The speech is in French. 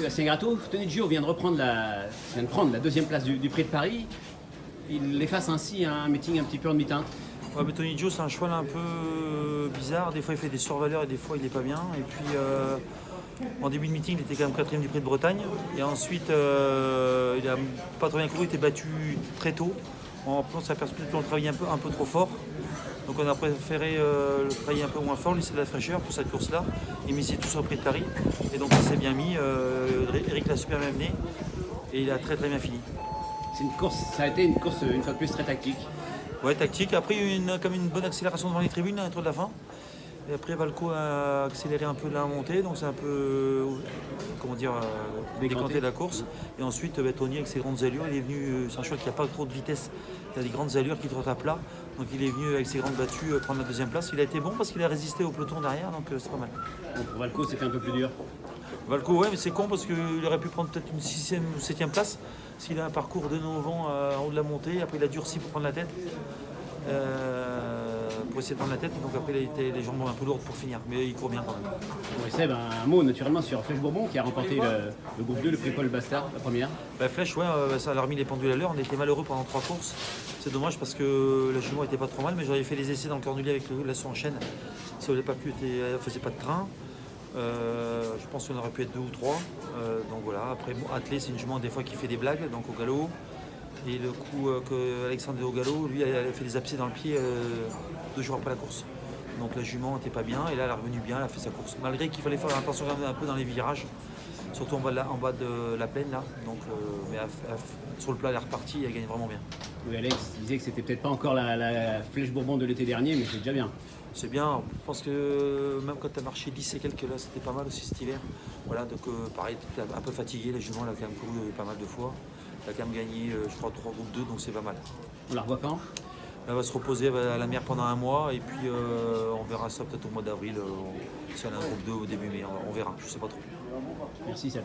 Sébastien Gratto, Tony Gio vient de prendre la deuxième place du Prix de Paris. Il efface ainsi un meeting un petit peu en demi-teinte. Ouais, mais Tony Gio, c'est un cheval un peu bizarre. Des fois, il fait des survaleurs et des fois, il n'est pas bien. Et puis, en début de meeting, il était quand même quatrième du Prix de Bretagne. Et ensuite, il n'a pas très bien couru, il était battu très tôt. En plus, on s'est aperçu qu'on travaillait un peu trop fort. Donc on a préféré le travailler un peu moins fort, laisser de la fraîcheur pour cette course-là, et miser tout sur le Prix de Paris. Et donc il s'est bien mis, Eric l'a super bien mené, et il a très bien fini. Ça a été une course une fois de plus très tactique. Ouais, tactique. Après il y a eu comme une bonne accélération devant les tribunes à l'intro de la fin. Et après Valco a accéléré un peu la montée, donc c'est un peu décanté la course. Et ensuite Tony avec ses grandes allures, il est venu, c'est un cheval qui n'a pas trop de vitesse, il a des grandes allures qui trotte à plat. Donc il est venu avec ses grandes battues prendre la deuxième place. Il a été bon parce qu'il a résisté au peloton derrière, donc c'est pas mal. Bon, pour Valco c'était un peu plus dur. Valco, ouais, mais c'est con parce qu'il aurait pu prendre peut-être une 6e ou 7e place s'il a un parcours de Novant en haut de la montée. Après il a durci pour prendre la tête. Pour essayer de prendre la tête, donc après il a été les jambes un peu lourdes pour finir, mais il court bien quand même. Bon, Seb, un mot naturellement sur Flèche Bourbon qui a remporté le groupe 2, le prix Paul Bastard, la première. Flèche, ouais, ça a remis les pendules à l'heure, on était malheureux pendant 3 courses. C'est dommage parce que la jument était pas trop mal, mais j'avais fait les essais dans le Cornulier avec l'assaut en chaîne. Si elle n'avait pas pu, elle faisait pas de train. Je pense qu'on aurait pu être 2 ou 3. Donc voilà, après Attelé, c'est une jument des fois qui fait des blagues, donc au galop. Et le coup que Alexandre au galop, lui, elle a fait des abcès dans le pied 2 jours après la course. Donc la jument n'était pas bien et là elle est revenue bien, elle a fait sa course. Malgré qu'il fallait faire attention quand même un peu dans les virages, surtout en bas de la plaine là. Donc, mais sur le plat elle est repartie et elle gagne vraiment bien. Oui, Alex disait que c'était peut-être pas encore la Flèche Bourbon de l'été dernier, mais c'est déjà bien. C'est bien, je pense que même quand tu as marché 10 et quelques là, c'était pas mal aussi cet hiver. Voilà, donc pareil, tu étais un peu fatigué, la jument elle a quand même couru pas mal de fois. Elle a quand même gagné, je crois, 3 groupes 2, donc c'est pas mal. On la revoit quand? Elle va se reposer à la mer pendant un mois et puis on verra ça peut-être au mois d'avril, si elle a un groupe 2 au début mai, on verra, je sais pas trop. Merci Seb.